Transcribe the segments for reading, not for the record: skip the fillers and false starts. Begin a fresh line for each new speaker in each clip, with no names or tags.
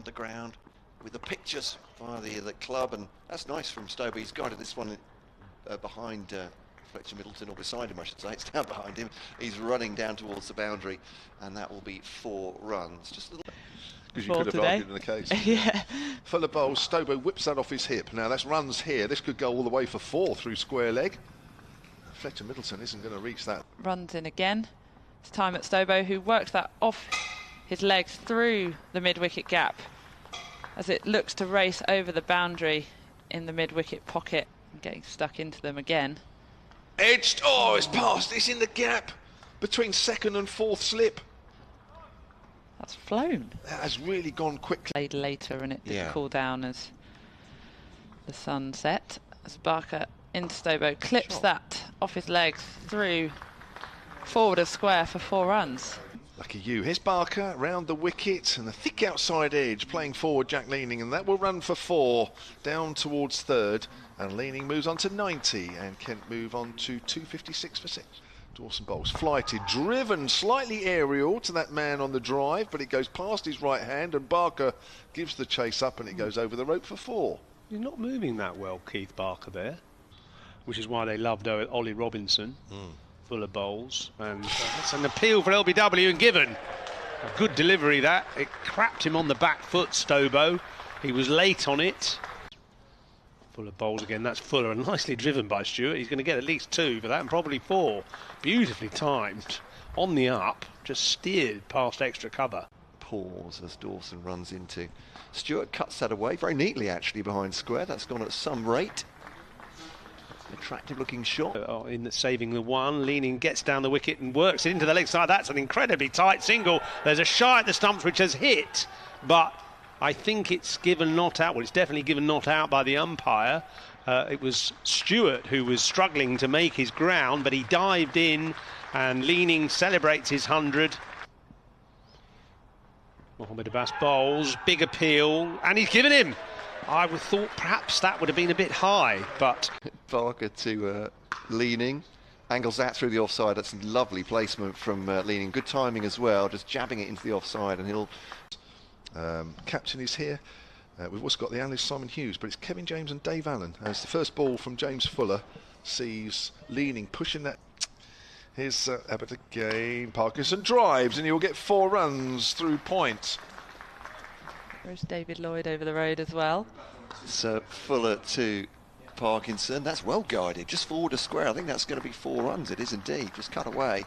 underground with the pictures via the club, and that's nice from Stober. He's guided this one behind Fletcher Middleton, or beside him I should say. It's down behind him. He's running down towards the boundary, and that will be 4 runs. Just a little.
Because you could have argued in the case.
Yeah.
Fuller bowls, Stober whips that off his hip. Now that's runs here. This could go all the way for 4 through square leg. Fletcher Middleton isn't going to reach that.
Runs in again. It's time at Stobo, who worked that off his legs through the mid-wicket gap as it looks to race over the boundary in the mid-wicket pocket, getting stuck into them again.
Edged. Oh, it's past. It's in the gap between 2nd and 4th slip.
That's flown.
That has really gone quickly.
Played later, and it did cool down as the sun set. As Barker into Stobo clips that off his legs through forward of square for 4 runs.
Lucky you. Here's Barker round the wicket and the thick outside edge, playing forward Jack Leaning, and that will run for 4 down towards 3rd, and Leaning moves on to 90 and Kent move on to 256 for 6. Dawson bowls flighted, driven slightly aerial to that man on the drive, but it goes past his right hand, and Barker gives the chase up and it goes over the rope for 4.
You're not moving that well, Keith Barker, there, which is why they loved Ollie Robinson. Fuller bowls, and that's an appeal for LBW, and given a good delivery that. It crapped him on the back foot, Stobo. He was late on it. Fuller bowls again, that's Fuller, and nicely driven by Stewart. He's going to get at least 2 for that, and probably 4. Beautifully timed, on the up, just steered past extra cover.
Pause as Dawson runs into. Stewart cuts that away very neatly actually behind square. That's gone at some rate. Attractive looking shot.
In saving the 1, Leaning gets down the wicket and works it into the leg side. That's an incredibly tight single. There's a shy at the stumps which has hit, but I think it's given not out. Well, it's definitely given not out by the umpire. It was Stewart who was struggling to make his ground, but he dived in, and Leaning celebrates his 100. Mohammed Abbas bowls, big appeal, and he's given him. I would thought perhaps that would have been a bit high, but
Barker to Leaning, angles that through the offside. That's a lovely placement from Leaning. Good timing as well, just jabbing it into the offside, and he'll.
Captain is here. We've also got the analyst Simon Hughes, but it's Kevin James and Dave Allen as the first ball from James Fuller sees Leaning pushing that. Here's Abbott again. Parkinson drives, and he'll get 4 runs through point.
There's David Lloyd over the road as well.
So Fuller to Parkinson. That's well guided, just forward a square. I think that's going to be 4 runs. It is indeed. Just cut away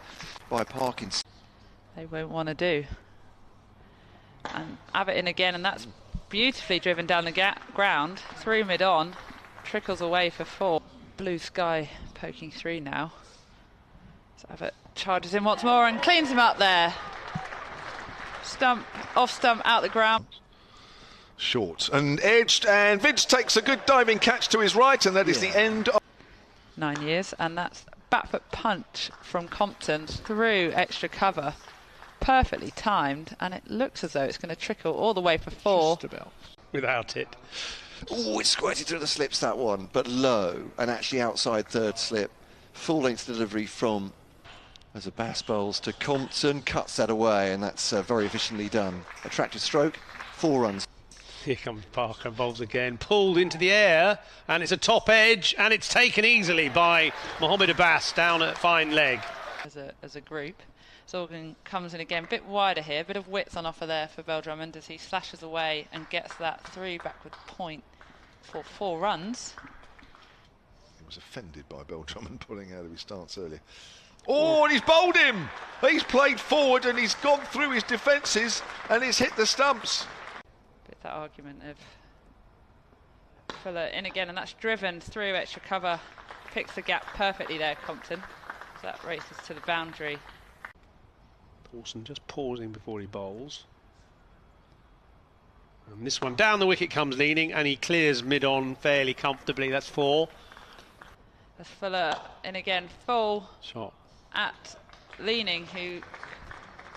by Parkinson.
They won't want to do. And Abbott in again, and that's beautifully driven down the ground through mid-on. Trickles away for 4. Blue sky poking through now. So Abbott charges in once more and cleans him up there. Stump, off stump, out the ground.
Short and edged, and Vince takes a good diving catch to his right, and that is the end of
9 years, and that's back foot punch from Compton through extra cover, perfectly timed, and it looks as though it's going to trickle all the way for 4.
Just about without it.
Oh, it squirted through the slips, that one, but low, and actually outside 3rd slip. Full length delivery from as a Bass bowls to Compton, cuts that away, and that's very efficiently done. Attractive stroke, 4 runs.
Here comes Parker, bowls again, pulled into the air, and it's a top edge, and it's taken easily by Mohammed Abbas down at fine leg.
As a group, Sorgan comes in again, a bit wider here, a bit of width on offer there for Bell Drummond as he slashes away and gets that through backward point for 4 runs.
He was offended by Bell Drummond pulling out of his stance earlier. Oh, and he's bowled him! He's played forward and he's gone through his defences and he's hit the stumps.
That argument of Fuller in again, and that's driven through extra cover, picks the gap perfectly there, Compton. So that races to the boundary.
Dawson just pausing before he bowls. And this one down the wicket comes Leaning, and he clears mid-on fairly comfortably. That's 4.
That's Fuller in again, full
shot
at Leaning, who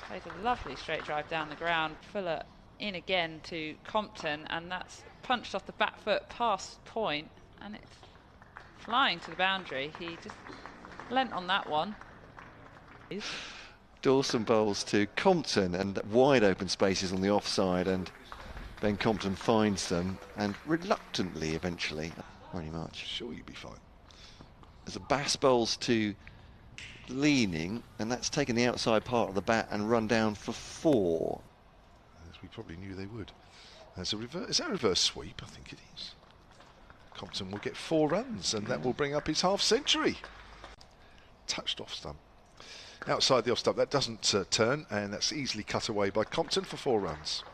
plays a lovely straight drive down the ground. Fuller in again to Compton, and that's punched off the back foot past point, and it's flying to the boundary. He just lent on that one.
Dawson bowls to Compton, and wide open spaces on the offside, and Ben Compton finds them, and reluctantly eventually, very much.
Sure, you'll be fine.
As the Bass bowls to leaning, and that's taken the outside part of the bat and run down for 4.
As we probably knew they would. There's a reverse. Is that a reverse sweep? I think it is. Compton will get 4 runs, and that will bring up his half-century. Touched off stump. Outside the off stump, that doesn't turn, and that's easily cut away by Compton for 4 runs.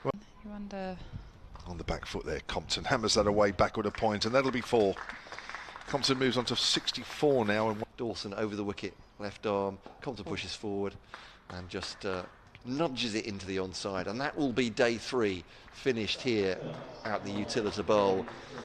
Well,
You wonder.
on the back foot there, Compton hammers that away backward a point, and that'll be 4. Compton moves on to 64 now. And
Dawson over the wicket, left arm. Compton pushes forward and just nudges it into the onside, and that will be day 3 finished here at the Utilita Bowl.